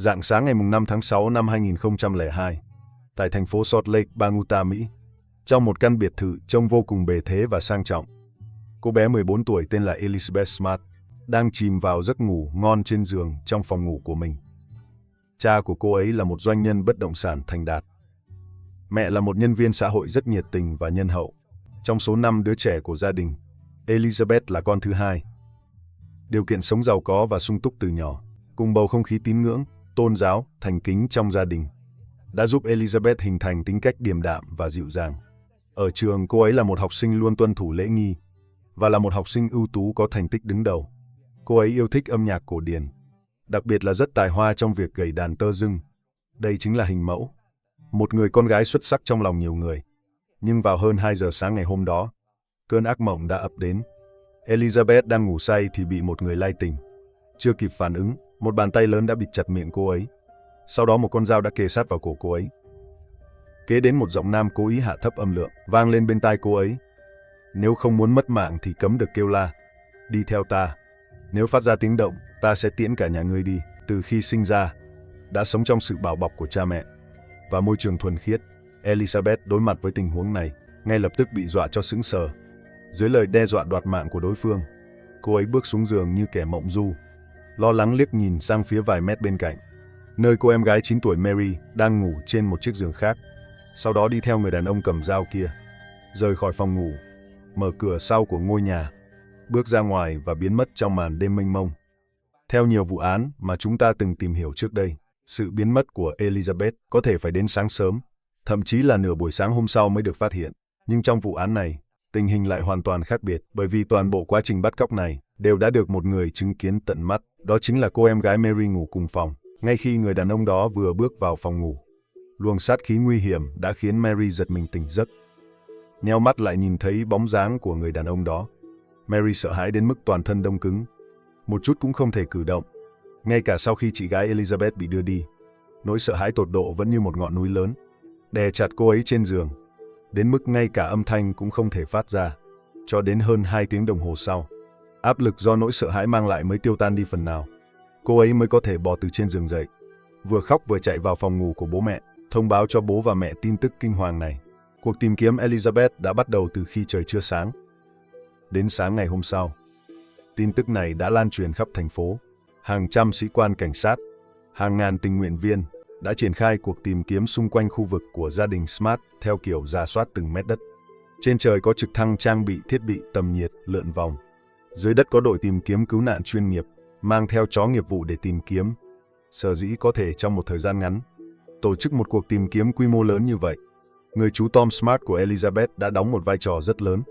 Rạng sáng ngày 5 tháng 6 năm 2002, tại thành phố Salt Lake, bang Utah, Mỹ, trong một căn biệt thự trông vô cùng bề thế và sang trọng, cô bé 14 tuổi tên là Elizabeth Smart đang chìm vào giấc ngủ ngon trên giường trong phòng ngủ của mình. Cha của cô ấy là một doanh nhân bất động sản thành đạt. Mẹ là một nhân viên xã hội rất nhiệt tình và nhân hậu. Trong số 5 đứa trẻ của gia đình, Elizabeth là con thứ hai. Điều kiện sống giàu có và sung túc từ nhỏ, cùng bầu không khí tín ngưỡng, tôn giáo, thành kính trong gia đình, đã giúp Elizabeth hình thành tính cách điềm đạm và dịu dàng. Ở trường, cô ấy là một học sinh luôn tuân thủ lễ nghi và là một học sinh ưu tú có thành tích đứng đầu. Cô ấy yêu thích âm nhạc cổ điển, đặc biệt là rất tài hoa trong việc gảy đàn tơ rưng. Đây chính là hình mẫu, một người con gái xuất sắc trong lòng nhiều người. Nhưng vào hơn 2 giờ sáng ngày hôm đó, cơn ác mộng đã ập đến. Elizabeth đang ngủ say thì bị một người lay tỉnh. Chưa kịp phản ứng, một bàn tay lớn đã bịt chặt miệng cô ấy. Sau đó một con dao đã kề sát vào cổ cô ấy. Kế đến một giọng nam cố ý hạ thấp âm lượng, vang lên bên tai cô ấy. Nếu không muốn mất mạng thì cấm được kêu la. Đi theo ta. Nếu phát ra tiếng động, ta sẽ tiễn cả nhà ngươi đi. Từ khi sinh ra, đã sống trong sự bảo bọc của cha mẹ và môi trường thuần khiết, Elizabeth đối mặt với tình huống này, ngay lập tức bị dọa cho sững sờ. Dưới lời đe dọa đoạt mạng của đối phương, cô ấy bước xuống giường như kẻ mộng du, lo lắng liếc nhìn sang phía vài mét bên cạnh, nơi cô em gái 9 tuổi Mary đang ngủ trên một chiếc giường khác. Sau đó đi theo người đàn ông cầm dao kia, rời khỏi phòng ngủ, mở cửa sau của ngôi nhà, bước ra ngoài và biến mất trong màn đêm mênh mông. Theo nhiều vụ án mà chúng ta từng tìm hiểu trước đây, sự biến mất của Elizabeth có thể phải đến sáng sớm, thậm chí là nửa buổi sáng hôm sau mới được phát hiện. Nhưng trong vụ án này, tình hình lại hoàn toàn khác biệt, bởi vì toàn bộ quá trình bắt cóc này đều đã được một người chứng kiến tận mắt, đó chính là cô em gái Mary ngủ cùng phòng. Ngay khi người đàn ông đó vừa bước vào phòng ngủ, luồng sát khí nguy hiểm đã khiến Mary giật mình tỉnh giấc. Nheo mắt lại nhìn thấy bóng dáng của người đàn ông đó, Mary sợ hãi đến mức toàn thân đông cứng, một chút cũng không thể cử động. Ngay cả sau khi chị gái Elizabeth bị đưa đi, nỗi sợ hãi tột độ vẫn như một ngọn núi lớn, đè chặt cô ấy trên giường, đến mức ngay cả âm thanh cũng không thể phát ra. Cho đến hơn 2 tiếng đồng hồ sau, áp lực do nỗi sợ hãi mang lại mới tiêu tan đi phần nào. Cô ấy mới có thể bò từ trên giường dậy, vừa khóc vừa chạy vào phòng ngủ của bố mẹ, thông báo cho bố và mẹ tin tức kinh hoàng này. Cuộc tìm kiếm Elizabeth đã bắt đầu từ khi trời chưa sáng. Đến sáng ngày hôm sau, tin tức này đã lan truyền khắp thành phố. Hàng trăm sĩ quan cảnh sát, hàng ngàn tình nguyện viên đã triển khai cuộc tìm kiếm xung quanh khu vực của gia đình Smart theo kiểu rà soát từng mét đất. Trên trời có trực thăng trang bị thiết bị tầm nhiệt lượn vòng. Dưới đất có đội tìm kiếm cứu nạn chuyên nghiệp, mang theo chó nghiệp vụ để tìm kiếm. Sở dĩ có thể trong một thời gian ngắn tổ chức một cuộc tìm kiếm quy mô lớn như vậy, người chú Tom Smart của Elizabeth đã đóng một vai trò rất lớn.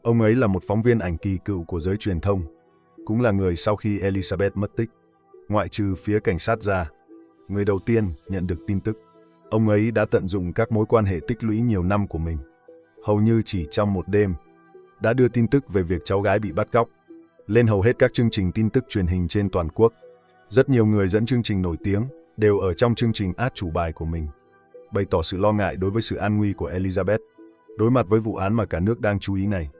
Ông ấy là một phóng viên ảnh kỳ cựu của giới truyền thông, cũng là người sau khi Elizabeth mất tích, ngoại trừ phía cảnh sát ra, người đầu tiên nhận được tin tức. Ông ấy đã tận dụng các mối quan hệ tích lũy nhiều năm của mình, hầu như chỉ trong một đêm, đã đưa tin tức về việc cháu gái bị bắt cóc lên hầu hết các chương trình tin tức truyền hình trên toàn quốc. Rất nhiều người dẫn chương trình nổi tiếng đều ở trong chương trình át chủ bài của mình, bày tỏ sự lo ngại đối với sự an nguy của Elizabeth. Đối mặt với vụ án mà cả nước đang chú ý này,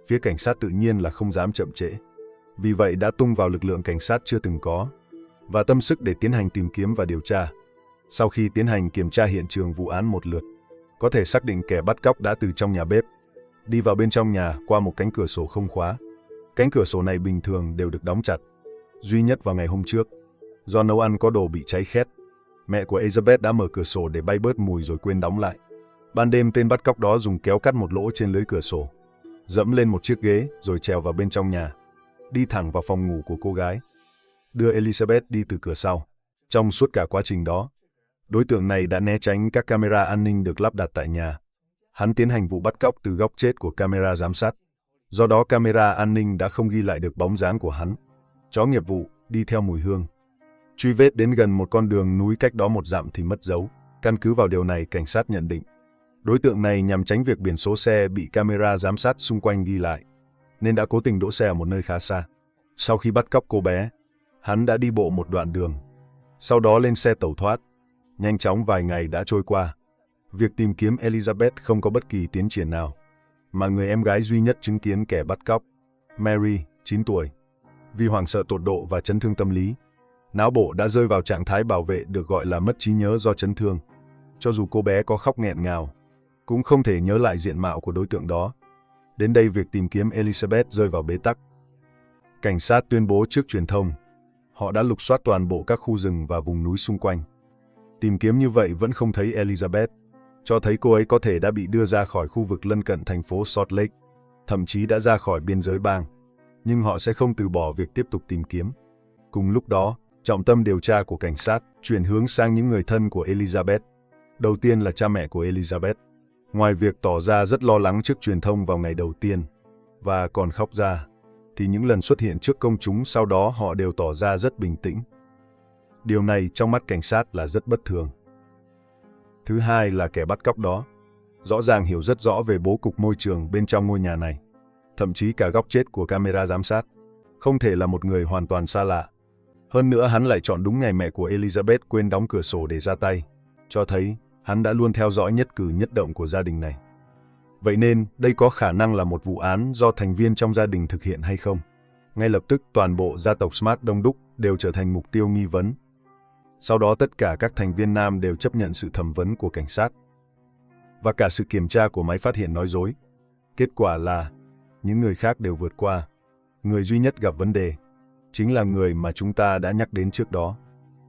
phía cảnh sát tự nhiên là không dám chậm trễ. Vì vậy đã tung vào lực lượng cảnh sát chưa từng có và tâm sức để tiến hành tìm kiếm và điều tra. Sau khi tiến hành kiểm tra hiện trường vụ án một lượt, có thể xác định kẻ bắt cóc đã từ trong nhà bếp đi vào bên trong nhà qua một cánh cửa sổ không khóa. Cánh cửa sổ này bình thường đều được đóng chặt, duy nhất vào ngày hôm trước, do nấu ăn có đồ bị cháy khét, mẹ của Elizabeth đã mở cửa sổ để bay bớt mùi rồi quên đóng lại. Ban đêm tên bắt cóc đó dùng kéo cắt một lỗ trên lưới cửa sổ, dẫm lên một chiếc ghế rồi trèo vào bên trong nhà, đi thẳng vào phòng ngủ của cô gái, đưa Elizabeth đi từ cửa sau. Trong suốt cả quá trình đó, đối tượng này đã né tránh các camera an ninh được lắp đặt tại nhà. Hắn tiến hành vụ bắt cóc từ góc chết của camera giám sát. Do đó camera an ninh đã không ghi lại được bóng dáng của hắn. Chó nghiệp vụ đi theo mùi hương, truy vết đến gần một con đường núi cách đó 1 dặm thì mất dấu. Căn cứ vào điều này, cảnh sát nhận định đối tượng này nhằm tránh việc biển số xe bị camera giám sát xung quanh ghi lại, nên đã cố tình đỗ xe ở một nơi khá xa. Sau khi bắt cóc cô bé, hắn đã đi bộ một đoạn đường, sau đó lên xe tẩu thoát. Nhanh chóng vài ngày đã trôi qua. Việc tìm kiếm Elizabeth không có bất kỳ tiến triển nào, mà người em gái duy nhất chứng kiến kẻ bắt cóc, Mary, 9 tuổi, vì hoảng sợ tột độ và chấn thương tâm lý, Não bộ đã rơi vào trạng thái bảo vệ được gọi là mất trí nhớ do chấn thương. Cho dù cô bé có khóc nghẹn ngào, cũng không thể nhớ lại diện mạo của đối tượng đó. Đến đây việc tìm kiếm Elizabeth rơi vào bế tắc. Cảnh sát tuyên bố trước truyền thông, họ đã lục soát toàn bộ các khu rừng và vùng núi xung quanh. Tìm kiếm như vậy vẫn không thấy Elizabeth, cho thấy cô ấy có thể đã bị đưa ra khỏi khu vực lân cận thành phố Salt Lake, thậm chí đã ra khỏi biên giới bang. Nhưng họ sẽ không từ bỏ việc tiếp tục tìm kiếm. Cùng lúc đó, trọng tâm điều tra của cảnh sát chuyển hướng sang những người thân của Elizabeth. Đầu tiên là cha mẹ của Elizabeth. Ngoài việc tỏ ra rất lo lắng trước truyền thông vào ngày đầu tiên, và còn khóc ra, thì những lần xuất hiện trước công chúng sau đó họ đều tỏ ra rất bình tĩnh. Điều này trong mắt cảnh sát là rất bất thường. Thứ hai là kẻ bắt cóc đó. Rõ ràng hiểu rất rõ về bố cục môi trường bên trong ngôi nhà này. Thậm chí cả góc chết của camera giám sát. Không thể là một người hoàn toàn xa lạ. Hơn nữa hắn lại chọn đúng ngày mẹ của Elizabeth quên đóng cửa sổ để ra tay, cho thấy hắn đã luôn theo dõi nhất cử nhất động của gia đình này. Vậy nên, đây có khả năng là một vụ án do thành viên trong gia đình thực hiện hay không? Ngay lập tức toàn bộ gia tộc Smart đông đúc đều trở thành mục tiêu nghi vấn. Sau đó tất cả các thành viên nam đều chấp nhận sự thẩm vấn của cảnh sát. Và cả sự kiểm tra của máy phát hiện nói dối. Kết quả là, những người khác đều vượt qua. Người duy nhất gặp vấn đề chính là người mà chúng ta đã nhắc đến trước đó.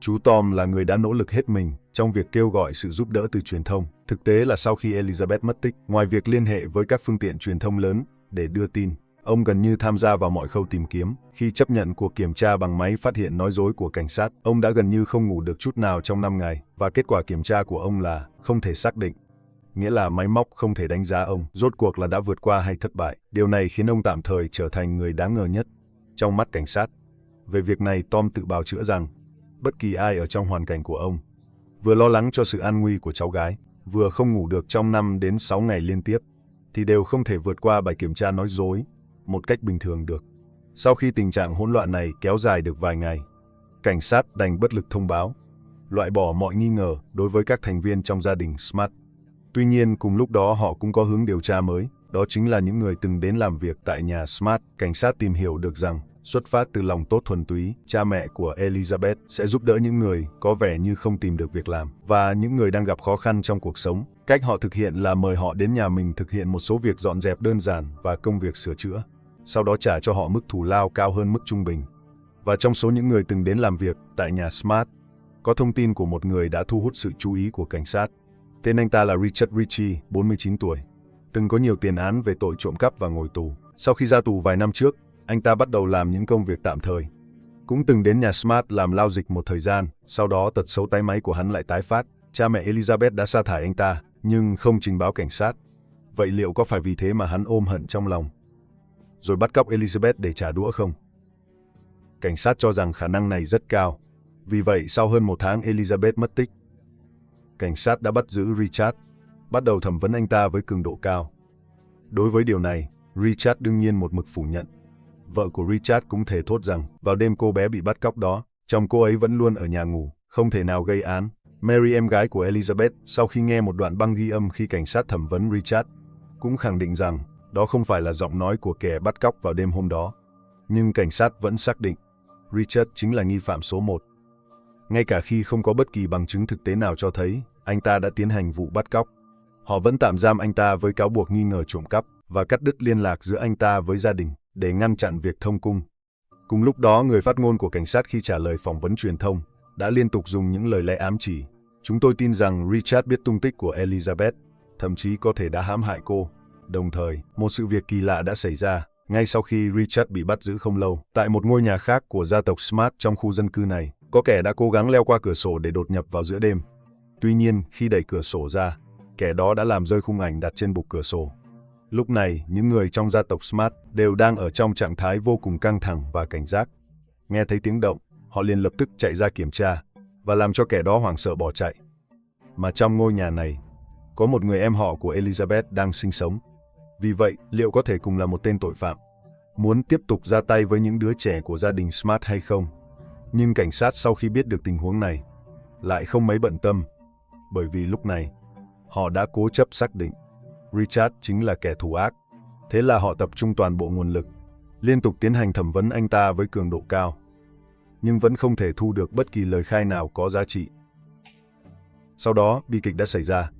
Chú Tom là người đã nỗ lực hết mình trong việc kêu gọi sự giúp đỡ từ truyền thông. Thực tế là sau khi Elizabeth mất tích, ngoài việc liên hệ với các phương tiện truyền thông lớn để đưa tin, ông gần như tham gia vào mọi khâu tìm kiếm. Khi chấp nhận cuộc kiểm tra bằng máy phát hiện nói dối của cảnh sát, ông đã gần như không ngủ được chút nào trong 5 ngày, và kết quả kiểm tra của ông là không thể xác định. Nghĩa là máy móc không thể đánh giá ông rốt cuộc là đã vượt qua hay thất bại. Điều này khiến ông tạm thời trở thành người đáng ngờ nhất trong mắt cảnh sát. Về việc này, Tom tự bào chữa rằng bất kỳ ai ở trong hoàn cảnh của ông, vừa lo lắng cho sự an nguy của cháu gái, vừa không ngủ được trong 5 đến 6 ngày liên tiếp, thì đều không thể vượt qua bài kiểm tra nói dối một cách bình thường được. Sau khi tình trạng hỗn loạn này kéo dài được vài ngày, cảnh sát đành bất lực thông báo, loại bỏ mọi nghi ngờ đối với các thành viên trong gia đình Smart. Tuy nhiên, cùng lúc đó họ cũng có hướng điều tra mới, đó chính là những người từng đến làm việc tại nhà Smart. Cảnh sát tìm hiểu được rằng, xuất phát từ lòng tốt thuần túy, cha mẹ của Elizabeth sẽ giúp đỡ những người có vẻ như không tìm được việc làm và những người đang gặp khó khăn trong cuộc sống. Cách họ thực hiện là mời họ đến nhà mình thực hiện một số việc dọn dẹp đơn giản và công việc sửa chữa, sau đó trả cho họ mức thù lao cao hơn mức trung bình. Và trong số những người từng đến làm việc tại nhà Smart, có thông tin của một người đã thu hút sự chú ý của cảnh sát. Tên anh ta là Richard Ritchie, 49 tuổi, từng có nhiều tiền án về tội trộm cắp và ngồi tù. Sau khi ra tù vài năm trước, anh ta bắt đầu làm những công việc tạm thời. Cũng từng đến nhà Smart làm lao dịch một thời gian, sau đó tật xấu tay máy của hắn lại tái phát. Cha mẹ Elizabeth đã sa thải anh ta, nhưng không trình báo cảnh sát. Vậy liệu có phải vì thế mà hắn ôm hận trong lòng, rồi bắt cóc Elizabeth để trả đũa không? Cảnh sát cho rằng khả năng này rất cao. Vì vậy, sau hơn 1 tháng Elizabeth mất tích, cảnh sát đã bắt giữ Richard, bắt đầu thẩm vấn anh ta với cường độ cao. Đối với điều này, Richard đương nhiên một mực phủ nhận. Vợ của Richard cũng thề thốt rằng, vào đêm cô bé bị bắt cóc đó, chồng cô ấy vẫn luôn ở nhà ngủ, không thể nào gây án. Mary, em gái của Elizabeth, sau khi nghe một đoạn băng ghi âm khi cảnh sát thẩm vấn Richard, cũng khẳng định rằng đó không phải là giọng nói của kẻ bắt cóc vào đêm hôm đó. Nhưng cảnh sát vẫn xác định Richard chính là nghi phạm số 1. Ngay cả khi không có bất kỳ bằng chứng thực tế nào cho thấy anh ta đã tiến hành vụ bắt cóc, họ vẫn tạm giam anh ta với cáo buộc nghi ngờ trộm cắp và cắt đứt liên lạc giữa anh ta với gia đình để ngăn chặn việc thông cung. Cùng lúc đó, người phát ngôn của cảnh sát khi trả lời phỏng vấn truyền thông đã liên tục dùng những lời lẽ ám chỉ. Chúng tôi tin rằng Richard biết tung tích của Elizabeth, thậm chí có thể đã hãm hại cô. Đồng thời, một sự việc kỳ lạ đã xảy ra ngay sau khi Richard bị bắt giữ không lâu. Tại một ngôi nhà khác của gia tộc Smart trong khu dân cư này, có kẻ đã cố gắng leo qua cửa sổ để đột nhập vào giữa đêm. Tuy nhiên, khi đẩy cửa sổ ra, kẻ đó đã làm rơi khung ảnh đặt trên bục cửa sổ. Lúc này, những người trong gia tộc Smart đều đang ở trong trạng thái vô cùng căng thẳng và cảnh giác. Nghe thấy tiếng động, họ liền lập tức chạy ra kiểm tra và làm cho kẻ đó hoảng sợ bỏ chạy. Mà trong ngôi nhà này, có một người em họ của Elizabeth đang sinh sống. Vì vậy, liệu có thể cùng là một tên tội phạm muốn tiếp tục ra tay với những đứa trẻ của gia đình Smart hay không? Nhưng cảnh sát sau khi biết được tình huống này lại không mấy bận tâm, bởi vì lúc này họ đã cố chấp xác định Richard chính là kẻ thù ác. Thế là họ tập trung toàn bộ nguồn lực, liên tục tiến hành thẩm vấn anh ta với cường độ cao. nhưng vẫn không thể thu được bất kỳ lời khai nào có giá trị. Sau đó, bi kịch đã xảy ra.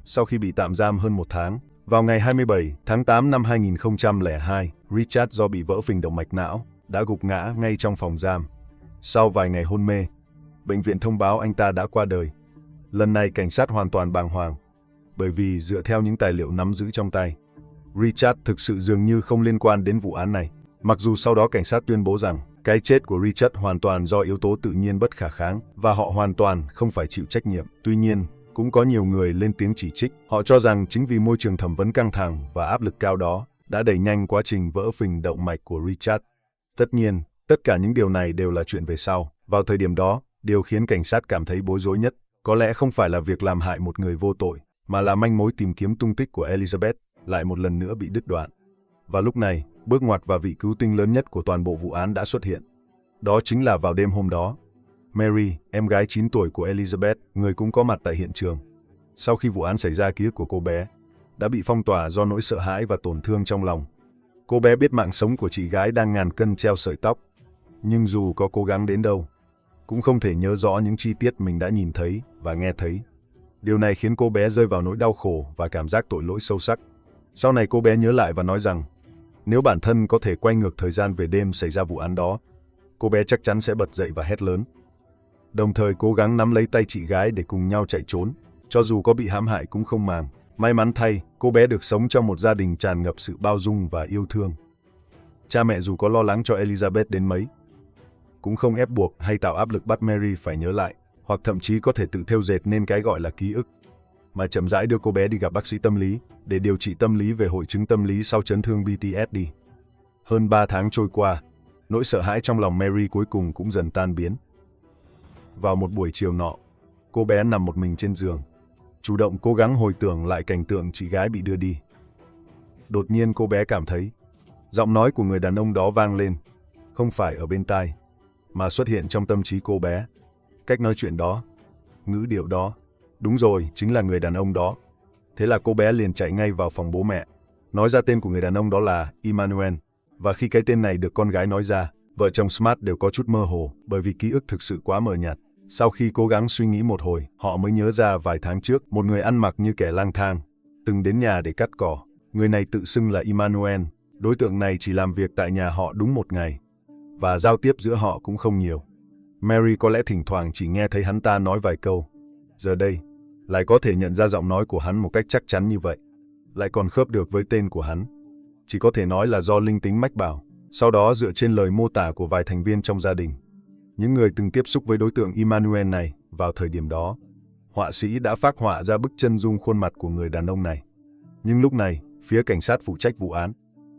Sau khi bị tạm giam hơn 1 tháng, vào ngày 27 tháng 8 năm 2002, Richard do bị vỡ phình động mạch não, đã gục ngã ngay trong phòng giam. Sau vài ngày hôn mê, bệnh viện thông báo anh ta đã qua đời. Lần này cảnh sát hoàn toàn bàng hoàng, bởi vì dựa theo những tài liệu nắm giữ trong tay, Richard thực sự dường như không liên quan đến vụ án này. Mặc dù sau đó cảnh sát tuyên bố rằng cái chết của Richard hoàn toàn do yếu tố tự nhiên bất khả kháng và họ hoàn toàn không phải chịu trách nhiệm. Tuy nhiên, cũng có nhiều người lên tiếng chỉ trích. Họ cho rằng chính vì môi trường thẩm vấn căng thẳng và áp lực cao đó đã đẩy nhanh quá trình vỡ phình động mạch của Richard. Tất nhiên, tất cả những điều này đều là chuyện về sau. Vào thời điểm đó, điều khiến cảnh sát cảm thấy bối rối nhất có lẽ không phải là việc làm hại một người vô tội, mà là manh mối tìm kiếm tung tích của Elizabeth lại một lần nữa bị đứt đoạn. Và lúc này, bước ngoặt và vị cứu tinh lớn nhất của toàn bộ vụ án đã xuất hiện. Đó chính là vào đêm hôm đó, Mary, em gái 9 tuổi của Elizabeth, người cũng có mặt tại hiện trường. Sau khi vụ án xảy ra, ký ức của cô bé đã bị phong tỏa do nỗi sợ hãi và tổn thương trong lòng. Cô bé biết mạng sống của chị gái đang ngàn cân treo sợi tóc, nhưng dù có cố gắng đến đâu, cũng không thể nhớ rõ những chi tiết mình đã nhìn thấy và nghe thấy. Điều này khiến cô bé rơi vào nỗi đau khổ và cảm giác tội lỗi sâu sắc. Sau này cô bé nhớ lại và nói rằng, nếu bản thân có thể quay ngược thời gian về đêm xảy ra vụ án đó, cô bé chắc chắn sẽ bật dậy và hét lớn. Đồng thời cố gắng nắm lấy tay chị gái để cùng nhau chạy trốn, cho dù có bị hãm hại cũng không màng. May mắn thay, cô bé được sống trong một gia đình tràn ngập sự bao dung và yêu thương. Cha mẹ dù có lo lắng cho Elizabeth đến mấy, cũng không ép buộc hay tạo áp lực bắt Mary phải nhớ lại, hoặc thậm chí có thể tự thêu dệt nên cái gọi là ký ức, mà chậm rãi đưa cô bé đi gặp bác sĩ tâm lý để điều trị tâm lý về hội chứng tâm lý sau chấn thương PTSD. Hơn 3 tháng trôi qua, nỗi sợ hãi trong lòng Mary cuối cùng cũng dần tan biến. Vào một buổi chiều nọ, cô bé nằm một mình trên giường, chủ động cố gắng hồi tưởng lại cảnh tượng chị gái bị đưa đi. Đột nhiên cô bé cảm thấy giọng nói của người đàn ông đó vang lên, không phải ở bên tai, mà xuất hiện trong tâm trí cô bé. Cách nói chuyện đó, ngữ điệu đó, đúng rồi, chính là người đàn ông đó. Thế là cô bé liền chạy ngay vào phòng bố mẹ, nói ra tên của người đàn ông đó là Emmanuel. Và khi cái tên này được con gái nói ra, vợ chồng Smart đều có chút mơ hồ, bởi vì ký ức thực sự quá mờ nhạt. Sau khi cố gắng suy nghĩ một hồi, họ mới nhớ ra vài tháng trước, một người ăn mặc như kẻ lang thang từng đến nhà để cắt cỏ. Người này tự xưng là Emmanuel. Đối tượng này chỉ làm việc tại nhà họ đúng 1 ngày, và giao tiếp giữa họ cũng không nhiều. Mary có lẽ thỉnh thoảng chỉ nghe thấy hắn ta nói vài câu. Giờ đây, lại có thể nhận ra giọng nói của hắn một cách chắc chắn như vậy, lại còn khớp được với tên của hắn. Chỉ có thể nói là do linh tính mách bảo. Sau đó dựa trên lời mô tả của vài thành viên trong gia đình, những người từng tiếp xúc với đối tượng Emmanuel này vào thời điểm đó, họa sĩ đã phác họa ra bức chân dung khuôn mặt của người đàn ông này. Nhưng lúc này, phía cảnh sát phụ trách vụ án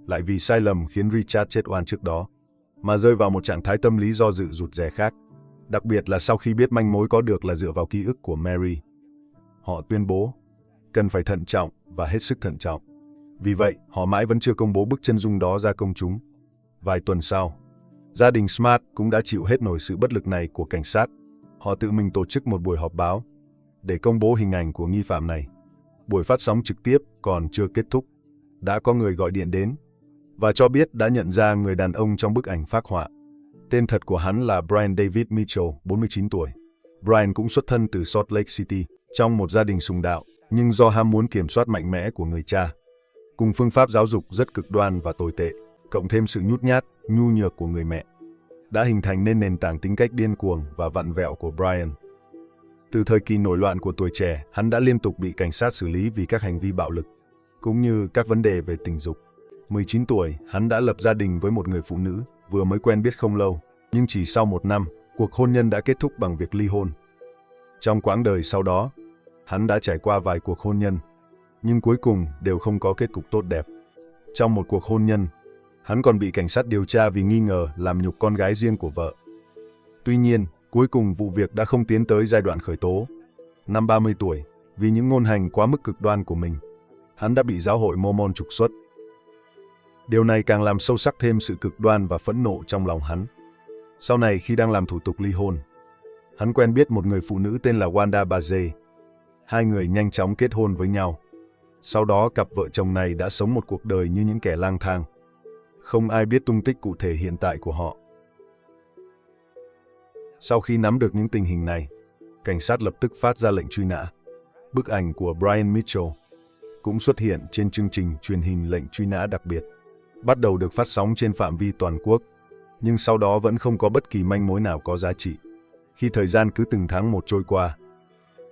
lại vì sai lầm khiến Richard chết oan trước đó, mà rơi vào một trạng thái tâm lý do dự rụt rè khác. Đặc biệt là sau khi biết manh mối có được là dựa vào ký ức của Mary. Họ tuyên bố cần phải thận trọng và hết sức thận trọng. Vì vậy, họ mãi vẫn chưa công bố bức chân dung đó ra công chúng. Vài tuần sau, gia đình Smart cũng đã chịu hết nổi sự bất lực này của cảnh sát. Họ tự mình tổ chức một buổi họp báo để công bố hình ảnh của nghi phạm này. Buổi phát sóng trực tiếp còn chưa kết thúc, đã có người gọi điện đến và cho biết đã nhận ra người đàn ông trong bức ảnh phác họa. Tên thật của hắn là Brian David Mitchell, 49 tuổi. Brian cũng xuất thân từ Salt Lake City, trong một gia đình sùng đạo, nhưng do ham muốn kiểm soát mạnh mẽ của người cha, cùng phương pháp giáo dục rất cực đoan và tồi tệ, cộng thêm sự nhút nhát, nhu nhược của người mẹ, đã hình thành nên nền tảng tính cách điên cuồng và vặn vẹo của Brian. Từ thời kỳ nổi loạn của tuổi trẻ, hắn đã liên tục bị cảnh sát xử lý vì các hành vi bạo lực, cũng như các vấn đề về tình dục. 19 tuổi, hắn đã lập gia đình với một người phụ nữ, vừa mới quen biết không lâu, nhưng chỉ sau 1 năm, cuộc hôn nhân đã kết thúc bằng việc ly hôn. Trong quãng đời sau đó, hắn đã trải qua vài cuộc hôn nhân, nhưng cuối cùng đều không có kết cục tốt đẹp. Trong một cuộc hôn nhân, hắn còn bị cảnh sát điều tra vì nghi ngờ làm nhục con gái riêng của vợ. Tuy nhiên, cuối cùng vụ việc đã không tiến tới giai đoạn khởi tố. Năm 30 tuổi, vì những ngôn hành quá mức cực đoan của mình, hắn đã bị giáo hội Mormon trục xuất. Điều này càng làm sâu sắc thêm sự cực đoan và phẫn nộ trong lòng hắn. Sau này khi đang làm thủ tục ly hôn, hắn quen biết một người phụ nữ tên là Wanda Baze. Hai người nhanh chóng kết hôn với nhau. Sau đó cặp vợ chồng này đã sống một cuộc đời như những kẻ lang thang. Không ai biết tung tích cụ thể hiện tại của họ. Sau khi nắm được những tình hình này, cảnh sát lập tức phát ra lệnh truy nã. Bức ảnh của Brian Mitchell cũng xuất hiện trên chương trình truyền hình lệnh truy nã đặc biệt, bắt đầu được phát sóng trên phạm vi toàn quốc, nhưng sau đó vẫn không có bất kỳ manh mối nào có giá trị. Khi thời gian cứ từng tháng một trôi qua,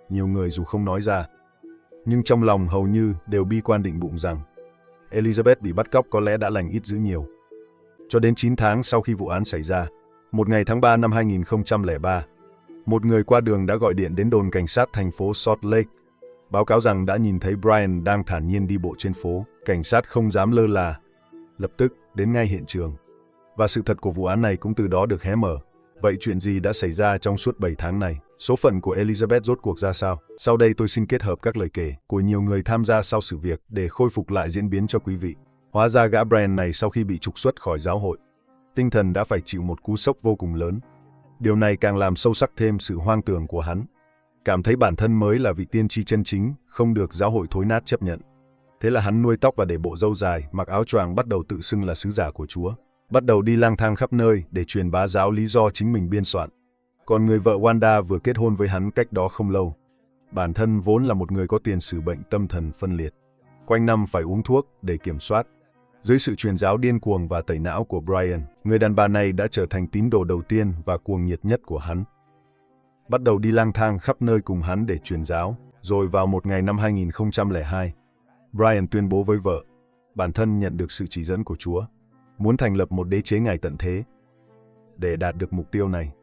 nhiều người dù không nói ra, nhưng trong lòng hầu như đều bi quan định bụng rằng Elizabeth bị bắt cóc có lẽ đã lành ít dữ nhiều. Cho đến 9 tháng sau khi vụ án xảy ra, một ngày tháng 3 năm 2003, một người qua đường đã gọi điện đến đồn cảnh sát thành phố Salt Lake, báo cáo rằng đã nhìn thấy Brian đang thản nhiên đi bộ trên phố. Cảnh sát không dám lơ là, lập tức đến ngay hiện trường. Và sự thật của vụ án này cũng từ đó được hé mở. Vậy chuyện gì đã xảy ra trong suốt 7 tháng này? Số phận của Elizabeth rốt cuộc ra sao? Sau đây tôi xin kết hợp các lời kể của nhiều người tham gia sau sự việc để khôi phục lại diễn biến cho quý vị. Hóa ra gã Brian này sau khi bị trục xuất khỏi giáo hội, tinh thần đã phải chịu một cú sốc vô cùng lớn. Điều này càng làm sâu sắc thêm sự hoang tưởng của hắn. Cảm thấy bản thân mới là vị tiên tri chân chính, không được giáo hội thối nát chấp nhận. Thế là hắn nuôi tóc và để bộ râu dài, mặc áo choàng, bắt đầu tự xưng là sứ giả của Chúa. Bắt đầu đi lang thang khắp nơi để truyền bá giáo lý do chính mình biên soạn. Còn người vợ Wanda vừa kết hôn với hắn cách đó không lâu. Bản thân vốn là một người có tiền sử bệnh tâm thần phân liệt, quanh năm phải uống thuốc để kiểm soát. Dưới sự truyền giáo điên cuồng và tẩy não của Brian, người đàn bà này đã trở thành tín đồ đầu tiên và cuồng nhiệt nhất của hắn. Bắt đầu đi lang thang khắp nơi cùng hắn để truyền giáo. Rồi vào một ngày năm 2002, Brian tuyên bố với vợ, bản thân nhận được sự chỉ dẫn của Chúa, muốn thành lập một đế chế ngày tận thế. Để đạt được mục tiêu này,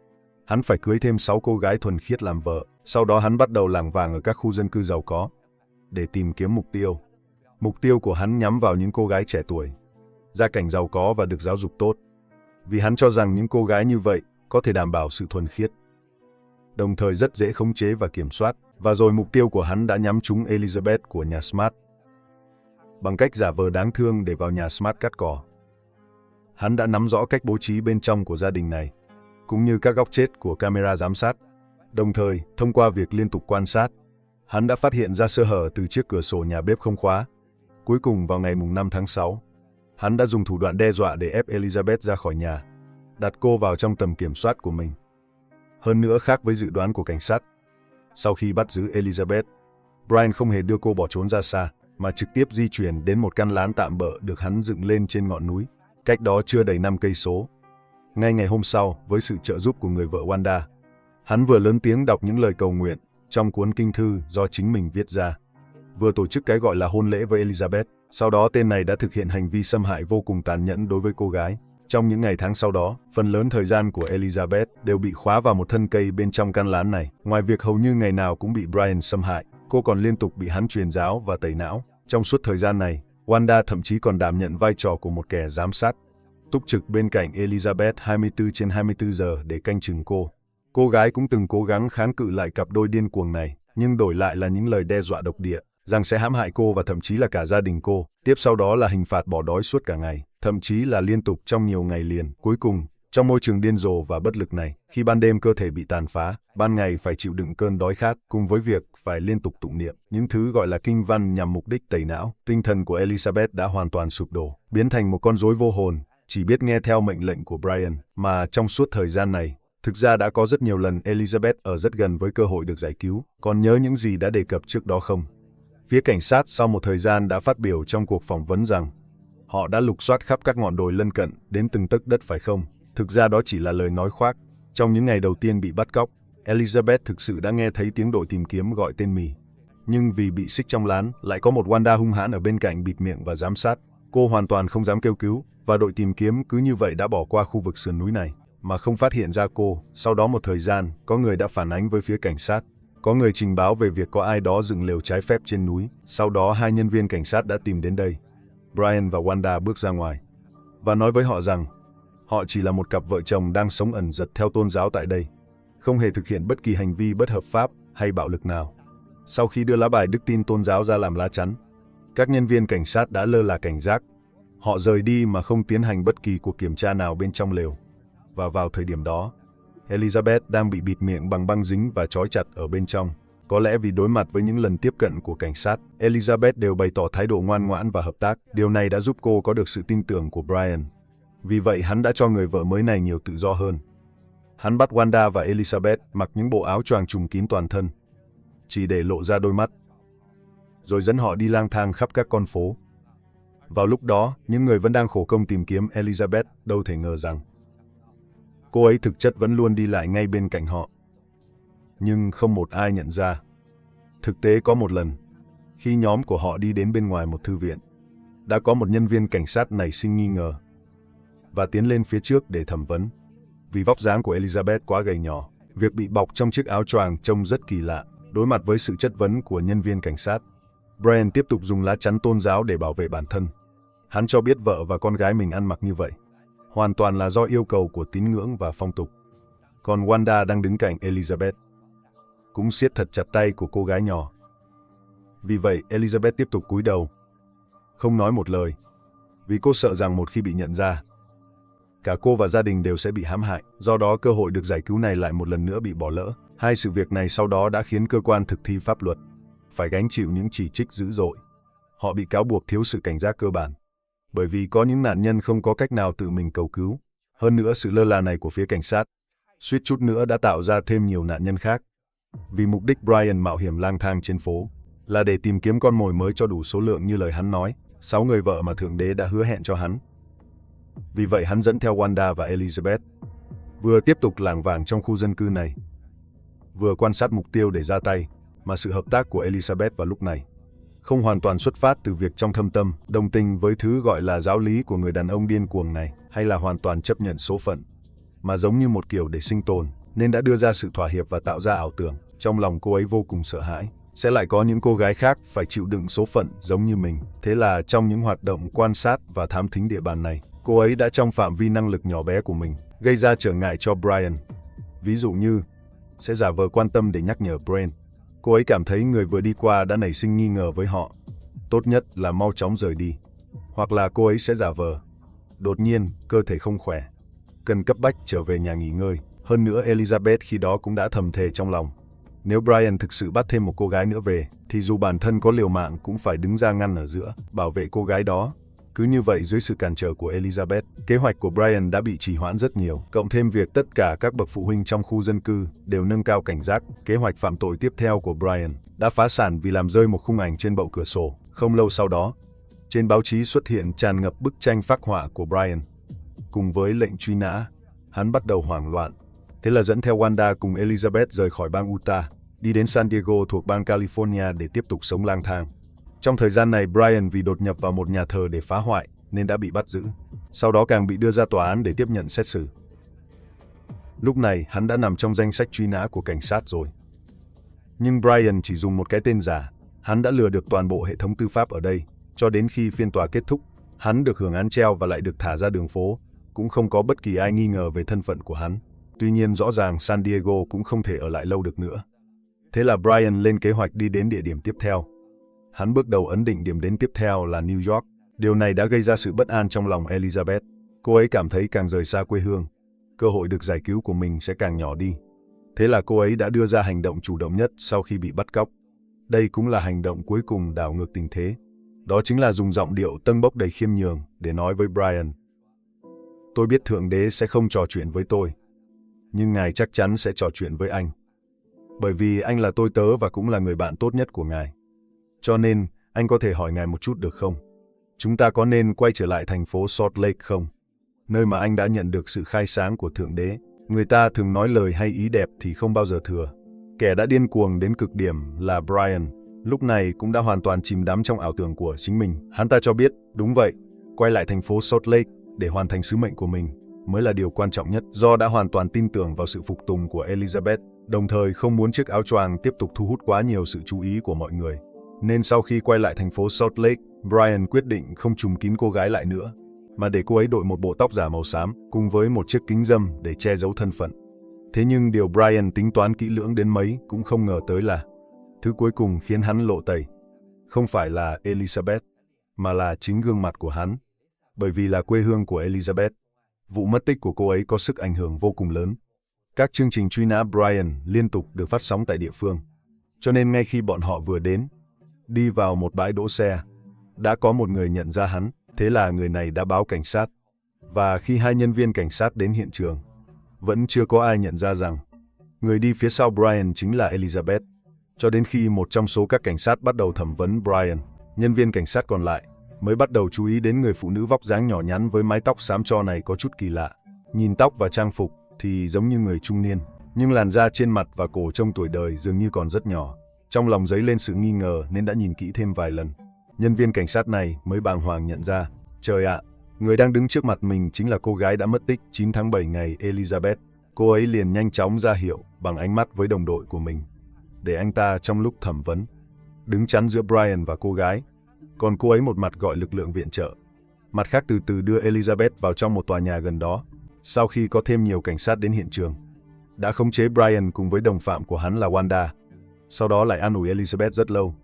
hắn phải cưới thêm 6 cô gái thuần khiết làm vợ. Sau đó hắn bắt đầu lảng vảng ở các khu dân cư giàu có để tìm kiếm mục tiêu. Mục tiêu của hắn nhắm vào những cô gái trẻ tuổi, gia cảnh giàu có và được giáo dục tốt, vì hắn cho rằng những cô gái như vậy có thể đảm bảo sự thuần khiết, đồng thời rất dễ khống chế và kiểm soát. Và rồi mục tiêu của hắn đã nhắm trúng Elizabeth của nhà Smart. Bằng cách giả vờ đáng thương để vào nhà Smart cắt cỏ, hắn đã nắm rõ cách bố trí bên trong của gia đình này, cũng như các góc chết của camera giám sát. Đồng thời, thông qua việc liên tục quan sát, hắn đã phát hiện ra sơ hở từ chiếc cửa sổ nhà bếp không khóa. Cuối cùng vào ngày 5 tháng 6, hắn đã dùng thủ đoạn đe dọa để ép Elizabeth ra khỏi nhà, đặt cô vào trong tầm kiểm soát của mình. Hơn nữa, khác với dự đoán của cảnh sát, sau khi bắt giữ Elizabeth, Brian không hề đưa cô bỏ trốn ra xa, mà trực tiếp di chuyển đến một căn lán tạm bợ được hắn dựng lên trên ngọn núi, cách đó chưa đầy 5 cây số. Ngay ngày hôm sau, với sự trợ giúp của người vợ Wanda, hắn vừa lớn tiếng đọc những lời cầu nguyện trong cuốn kinh thư do chính mình viết ra, vừa tổ chức cái gọi là hôn lễ với Elizabeth. Sau đó tên này đã thực hiện hành vi xâm hại vô cùng tàn nhẫn đối với cô gái. Trong những ngày tháng sau đó, phần lớn thời gian của Elizabeth đều bị khóa vào một thân cây bên trong căn lán này. Ngoài việc hầu như ngày nào cũng bị Brian xâm hại, cô còn liên tục bị hắn truyền giáo và tẩy não. Trong suốt thời gian này, Wanda thậm chí còn đảm nhận vai trò của một kẻ giám sát, túc trực bên cạnh Elizabeth 24/24 giờ để canh chừng cô. Cô gái cũng từng cố gắng kháng cự lại cặp đôi điên cuồng này, nhưng đổi lại là những lời đe dọa độc địa, rằng sẽ hãm hại cô và thậm chí là cả gia đình cô. Tiếp sau đó là hình phạt bỏ đói suốt cả ngày, thậm chí là liên tục trong nhiều ngày liền. Cuối cùng, trong môi trường điên rồ và bất lực này, khi ban đêm cơ thể bị tàn phá, ban ngày phải chịu đựng cơn đói khát, cùng với việc phải liên tục tụng niệm những thứ gọi là kinh văn nhằm mục đích tẩy não, tinh thần của Elizabeth đã hoàn toàn sụp đổ, biến thành một con rối vô hồn, chỉ biết nghe theo mệnh lệnh của Brian. Mà trong suốt thời gian này, thực ra đã có rất nhiều lần Elizabeth ở rất gần với cơ hội được giải cứu. Còn nhớ những gì đã đề cập trước đó không? Phía cảnh sát sau một thời gian đã phát biểu trong cuộc phỏng vấn rằng họ đã lục soát khắp các ngọn đồi lân cận đến từng tấc đất, phải không? Thực ra đó chỉ là lời nói khoác. Trong những ngày đầu tiên bị bắt cóc, Elizabeth thực sự đã nghe thấy tiếng đội tìm kiếm gọi tên mì. Nhưng vì bị xích trong lán, lại có một Wanda hung hãn ở bên cạnh bịt miệng và giám sát, cô hoàn toàn không dám kêu cứu, và đội tìm kiếm cứ như vậy đã bỏ qua khu vực sườn núi này mà không phát hiện ra cô. Sau đó một thời gian, có người đã phản ánh với phía cảnh sát. Có người trình báo về việc có ai đó dựng lều trái phép trên núi. Sau đó 2 nhân viên cảnh sát đã tìm đến đây. Brian và Wanda bước ra ngoài và nói với họ rằng họ chỉ là một cặp vợ chồng đang sống ẩn dật theo tôn giáo tại đây, không hề thực hiện bất kỳ hành vi bất hợp pháp hay bạo lực nào. Sau khi đưa lá bài đức tin tôn giáo ra làm lá chắn, các nhân viên cảnh sát đã lơ là cảnh giác. Họ rời đi mà không tiến hành bất kỳ cuộc kiểm tra nào bên trong lều. Và vào thời điểm đó, Elizabeth đang bị bịt miệng bằng băng dính và trói chặt ở bên trong. Có lẽ vì đối mặt với những lần tiếp cận của cảnh sát, Elizabeth đều bày tỏ thái độ ngoan ngoãn và hợp tác. Điều này đã giúp cô có được sự tin tưởng của Brian. Vì vậy hắn đã cho người vợ mới này nhiều tự do hơn. Hắn bắt Wanda và Elizabeth mặc những bộ áo choàng trùm kín toàn thân, chỉ để lộ ra đôi mắt, rồi dẫn họ đi lang thang khắp các con phố. Vào lúc đó, những người vẫn đang khổ công tìm kiếm Elizabeth đâu thể ngờ rằng cô ấy thực chất vẫn luôn đi lại ngay bên cạnh họ. Nhưng không một ai nhận ra. Thực tế có một lần, khi nhóm của họ đi đến bên ngoài một thư viện, đã có một nhân viên cảnh sát nảy sinh nghi ngờ và tiến lên phía trước để thẩm vấn. Vì vóc dáng của Elizabeth quá gầy nhỏ, việc bị bọc trong chiếc áo choàng trông rất kỳ lạ. Đối mặt với sự chất vấn của nhân viên cảnh sát, Brian tiếp tục dùng lá chắn tôn giáo để bảo vệ bản thân. Hắn cho biết vợ và con gái mình ăn mặc như vậy hoàn toàn là do yêu cầu của tín ngưỡng và phong tục. Còn Wanda đang đứng cạnh Elizabeth cũng siết thật chặt tay của cô gái nhỏ. Vì vậy, Elizabeth tiếp tục cúi đầu, không nói một lời, vì cô sợ rằng một khi bị nhận ra, cả cô và gia đình đều sẽ bị hãm hại. Do đó, cơ hội được giải cứu này lại một lần nữa bị bỏ lỡ. Hai sự việc này sau đó đã khiến cơ quan thực thi pháp luật phải gánh chịu những chỉ trích dữ dội. Họ bị cáo buộc thiếu sự cảnh giác cơ bản, bởi vì có những nạn nhân không có cách nào tự mình cầu cứu. Hơn nữa, sự lơ là này của phía cảnh sát suýt chút nữa đã tạo ra thêm nhiều nạn nhân khác. Vì mục đích Brian mạo hiểm lang thang trên phố là để tìm kiếm con mồi mới cho đủ số lượng như lời hắn nói, 6 người vợ mà Thượng Đế đã hứa hẹn cho hắn. Vì vậy hắn dẫn theo Wanda và Elizabeth, vừa tiếp tục lảng vảng trong khu dân cư này, vừa quan sát mục tiêu để ra tay. Mà sự hợp tác của Elizabeth vào lúc này không hoàn toàn xuất phát từ việc trong thâm tâm đồng tình với thứ gọi là giáo lý của người đàn ông điên cuồng này, hay là hoàn toàn chấp nhận số phận, mà giống như một kiểu để sinh tồn, nên đã đưa ra sự thỏa hiệp và tạo ra ảo tưởng. Trong lòng cô ấy vô cùng sợ hãi, sẽ lại có những cô gái khác phải chịu đựng số phận giống như mình. Thế là trong những hoạt động quan sát và thám thính địa bàn này, cô ấy đã trong phạm vi năng lực nhỏ bé của mình gây ra trở ngại cho Brian. Ví dụ như, sẽ giả vờ quan tâm để nhắc nhở Brian. Cô ấy cảm thấy người vừa đi qua đã nảy sinh nghi ngờ với họ, tốt nhất là mau chóng rời đi. Hoặc là cô ấy sẽ giả vờ đột nhiên cơ thể không khỏe, cần cấp bách trở về nhà nghỉ ngơi. Hơn nữa, Elizabeth khi đó cũng đã thầm thề trong lòng, nếu Brian thực sự bắt thêm một cô gái nữa về, thì dù bản thân có liều mạng cũng phải đứng ra ngăn ở giữa, bảo vệ cô gái đó. Cứ như vậy, dưới sự cản trở của Elizabeth, kế hoạch của Brian đã bị trì hoãn rất nhiều. Cộng thêm việc tất cả các bậc phụ huynh trong khu dân cư đều nâng cao cảnh giác, kế hoạch phạm tội tiếp theo của Brian đã phá sản vì làm rơi một khung ảnh trên bậu cửa sổ. Không lâu sau đó, trên báo chí xuất hiện tràn ngập bức tranh phác họa của Brian. Cùng với lệnh truy nã, hắn bắt đầu hoảng loạn. Thế là dẫn theo Wanda cùng Elizabeth rời khỏi bang Utah, đi đến San Diego thuộc bang California để tiếp tục sống lang thang. Trong thời gian này, Brian vì đột nhập vào một nhà thờ để phá hoại nên đã bị bắt giữ, sau đó càng bị đưa ra tòa án để tiếp nhận xét xử. Lúc này, hắn đã nằm trong danh sách truy nã của cảnh sát rồi. Nhưng Brian chỉ dùng một cái tên giả, hắn đã lừa được toàn bộ hệ thống tư pháp ở đây. Cho đến khi phiên tòa kết thúc, hắn được hưởng án treo và lại được thả ra đường phố, cũng không có bất kỳ ai nghi ngờ về thân phận của hắn. Tuy nhiên rõ ràng San Diego cũng không thể ở lại lâu được nữa. Thế là Brian lên kế hoạch đi đến địa điểm tiếp theo. Hắn bước đầu ấn định điểm đến tiếp theo là New York. Điều này đã gây ra sự bất an trong lòng Elizabeth. Cô ấy cảm thấy càng rời xa quê hương, cơ hội được giải cứu của mình sẽ càng nhỏ đi. Thế là cô ấy đã đưa ra hành động chủ động nhất sau khi bị bắt cóc. Đây cũng là hành động cuối cùng đảo ngược tình thế. Đó chính là dùng giọng điệu tâng bốc đầy khiêm nhường để nói với Brian: "Tôi biết Thượng Đế sẽ không trò chuyện với tôi, nhưng Ngài chắc chắn sẽ trò chuyện với anh. Bởi vì anh là tôi tớ và cũng là người bạn tốt nhất của Ngài. Cho nên, anh có thể hỏi Ngài một chút được không? Chúng ta có nên quay trở lại thành phố Salt Lake không? Nơi mà anh đã nhận được sự khai sáng của Thượng Đế." Người ta thường nói lời hay ý đẹp thì không bao giờ thừa. Kẻ đã điên cuồng đến cực điểm là Brian, lúc này cũng đã hoàn toàn chìm đắm trong ảo tưởng của chính mình. Hắn ta cho biết, đúng vậy, quay lại thành phố Salt Lake để hoàn thành sứ mệnh của mình mới là điều quan trọng nhất. Do đã hoàn toàn tin tưởng vào sự phục tùng của Elizabeth, đồng thời không muốn chiếc áo choàng tiếp tục thu hút quá nhiều sự chú ý của mọi người, nên sau khi quay lại thành phố Salt Lake, Brian quyết định không trùm kín cô gái lại nữa, mà để cô ấy đội một bộ tóc giả màu xám cùng với một chiếc kính râm để che giấu thân phận. Thế nhưng điều Brian tính toán kỹ lưỡng đến mấy cũng không ngờ tới là thứ cuối cùng khiến hắn lộ tẩy không phải là Elizabeth, mà là chính gương mặt của hắn. Bởi vì là quê hương của Elizabeth, vụ mất tích của cô ấy có sức ảnh hưởng vô cùng lớn. Các chương trình truy nã Brian liên tục được phát sóng tại địa phương. Cho nên ngay khi bọn họ vừa đến, đi vào một bãi đỗ xe, đã có một người nhận ra hắn. Thế là người này đã báo cảnh sát. Và khi hai nhân viên cảnh sát đến hiện trường, vẫn chưa có ai nhận ra rằng người đi phía sau Brian chính là Elizabeth. Cho đến khi một trong số các cảnh sát bắt đầu thẩm vấn Brian, nhân viên cảnh sát còn lại mới bắt đầu chú ý đến người phụ nữ vóc dáng nhỏ nhắn với mái tóc xám tro này có chút kỳ lạ. Nhìn tóc và trang phục thì giống như người trung niên, nhưng làn da trên mặt và cổ trông tuổi đời dường như còn rất nhỏ. Trong lòng dấy lên sự nghi ngờ nên đã nhìn kỹ thêm vài lần. Nhân viên cảnh sát này mới bàng hoàng nhận ra, trời ạ, người đang đứng trước mặt mình chính là cô gái đã mất tích 9 tháng 7 ngày Elizabeth. Cô ấy liền nhanh chóng ra hiệu bằng ánh mắt với đồng đội của mình, để anh ta trong lúc thẩm vấn đứng chắn giữa Brian và cô gái. Còn cô ấy một mặt gọi lực lượng viện trợ, mặt khác từ từ đưa Elizabeth vào trong một tòa nhà gần đó. Sau khi có thêm nhiều cảnh sát đến hiện trường, đã khống chế Brian cùng với đồng phạm của hắn là Wanda. Sau đó lại an ủi Elizabeth rất lâu,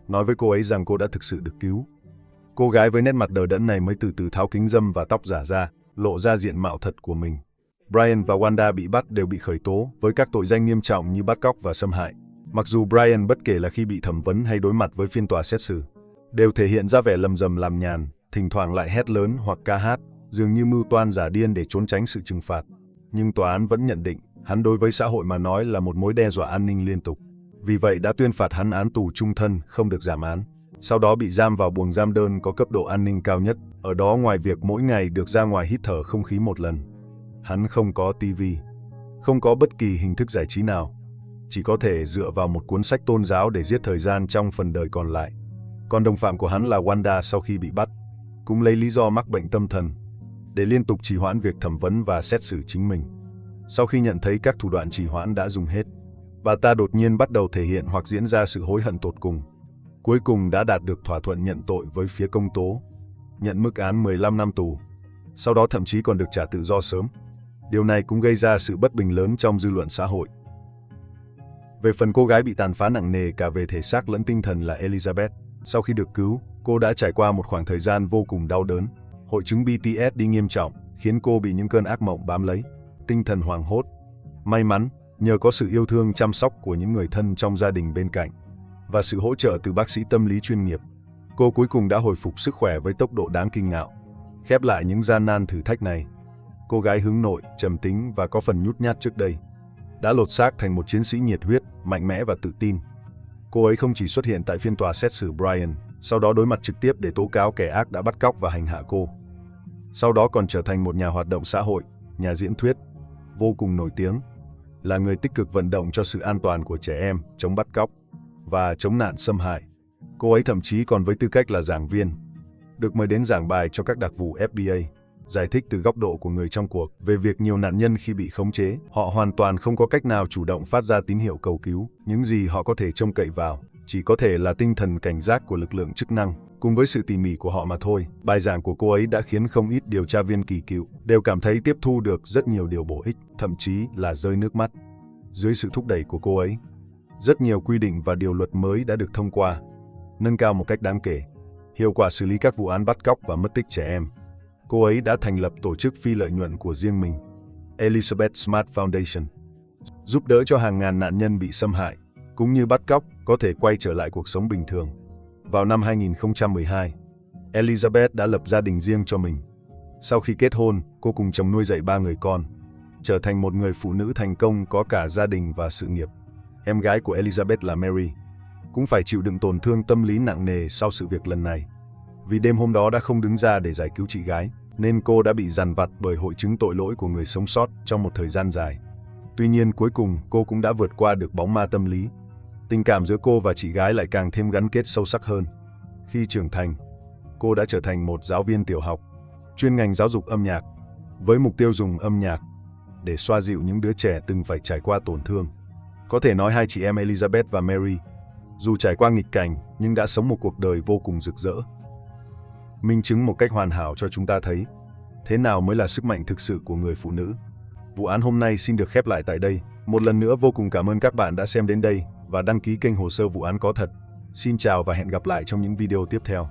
nói với cô ấy rằng cô đã thực sự được cứu. Cô gái với nét mặt đờ đẫn này mới từ từ tháo kính râm và tóc giả ra, lộ ra diện mạo thật của mình. Brian và Wanda bị bắt đều bị khởi tố với các tội danh nghiêm trọng như bắt cóc và xâm hại. Mặc dù Brian bất kể là khi bị thẩm vấn hay đối mặt với phiên tòa xét xử, đều thể hiện ra vẻ lầm rầm làm nhàn, thỉnh thoảng lại hét lớn hoặc ca hát, dường như mưu toan giả điên để trốn tránh sự trừng phạt. Nhưng tòa án vẫn nhận định hắn đối với xã hội mà nói là một mối đe dọa an ninh liên tục. Vì vậy đã tuyên phạt hắn án tù chung thân không được giảm án. Sau đó bị giam vào buồng giam đơn có cấp độ an ninh cao nhất. Ở đó ngoài việc mỗi ngày được ra ngoài hít thở không khí một lần, hắn không có tivi, không có bất kỳ hình thức giải trí nào, chỉ có thể dựa vào một cuốn sách tôn giáo để giết thời gian trong phần đời còn lại. Còn đồng phạm của hắn là Wanda sau khi bị bắt, cũng lấy lý do mắc bệnh tâm thần để liên tục trì hoãn việc thẩm vấn và xét xử chính mình. Sau khi nhận thấy các thủ đoạn trì hoãn đã dùng hết, bà ta đột nhiên bắt đầu thể hiện hoặc diễn ra sự hối hận tột cùng. Cuối cùng đã đạt được thỏa thuận nhận tội với phía công tố, nhận mức án 15 năm tù, sau đó thậm chí còn được trả tự do sớm. Điều này cũng gây ra sự bất bình lớn trong dư luận xã hội. Về phần cô gái bị tàn phá nặng nề cả về thể xác lẫn tinh thần là Elizabeth, sau khi được cứu, cô đã trải qua một khoảng thời gian vô cùng đau đớn. Hội chứng PTSD nghiêm trọng khiến cô bị những cơn ác mộng bám lấy, tinh thần hoảng hốt. May mắn, nhờ có sự yêu thương chăm sóc của những người thân trong gia đình bên cạnh và sự hỗ trợ từ bác sĩ tâm lý chuyên nghiệp, cô cuối cùng đã hồi phục sức khỏe với tốc độ đáng kinh ngạo. Khép lại những gian nan thử thách này, cô gái hướng nội, trầm tính và có phần nhút nhát trước đây đã lột xác thành một chiến sĩ nhiệt huyết, mạnh mẽ và tự tin. Cô ấy không chỉ xuất hiện tại phiên tòa xét xử Brian, sau đó đối mặt trực tiếp để tố cáo kẻ ác đã bắt cóc và hành hạ cô. Sau đó còn trở thành một nhà hoạt động xã hội, nhà diễn thuyết vô cùng nổi tiếng, là người tích cực vận động cho sự an toàn của trẻ em, chống bắt cóc và chống nạn xâm hại. Cô ấy thậm chí còn với tư cách là giảng viên, được mời đến giảng bài cho các đặc vụ FBI, giải thích từ góc độ của người trong cuộc về việc nhiều nạn nhân khi bị khống chế, họ hoàn toàn không có cách nào chủ động phát ra tín hiệu cầu cứu. Những gì họ có thể trông cậy vào chỉ có thể là tinh thần cảnh giác của lực lượng chức năng, cùng với sự tỉ mỉ của họ mà thôi. Bài giảng của cô ấy đã khiến không ít điều tra viên kỳ cựu đều cảm thấy tiếp thu được rất nhiều điều bổ ích, thậm chí là rơi nước mắt. Dưới sự thúc đẩy của cô ấy, rất nhiều quy định và điều luật mới đã được thông qua, nâng cao một cách đáng kể hiệu quả xử lý các vụ án bắt cóc và mất tích trẻ em. Cô ấy đã thành lập tổ chức phi lợi nhuận của riêng mình, Elizabeth Smart Foundation, giúp đỡ cho hàng ngàn nạn nhân bị xâm hại, cũng như bắt cóc, có thể quay trở lại cuộc sống bình thường. Vào năm 2012, Elizabeth đã lập gia đình riêng cho mình. Sau khi kết hôn, cô cùng chồng nuôi dạy 3 người con, trở thành một người phụ nữ thành công có cả gia đình và sự nghiệp. Em gái của Elizabeth là Mary cũng phải chịu đựng tổn thương tâm lý nặng nề sau sự việc lần này. Vì đêm hôm đó đã không đứng ra để giải cứu chị gái, nên cô đã bị dằn vặt bởi hội chứng tội lỗi của người sống sót trong một thời gian dài. Tuy nhiên cuối cùng cô cũng đã vượt qua được bóng ma tâm lý. Tình cảm giữa cô và chị gái lại càng thêm gắn kết sâu sắc hơn. Khi trưởng thành, cô đã trở thành một giáo viên tiểu học, chuyên ngành giáo dục âm nhạc, với mục tiêu dùng âm nhạc để xoa dịu những đứa trẻ từng phải trải qua tổn thương. Có thể nói hai chị em Elizabeth và Mary, dù trải qua nghịch cảnh nhưng đã sống một cuộc đời vô cùng rực rỡ. Minh chứng một cách hoàn hảo cho chúng ta thấy thế nào mới là sức mạnh thực sự của người phụ nữ. Vụ án hôm nay xin được khép lại tại đây. Một lần nữa vô cùng cảm ơn các bạn đã xem đến đây và đăng ký kênh Hồ sơ Vụ án có thật. Xin chào và hẹn gặp lại trong những video tiếp theo.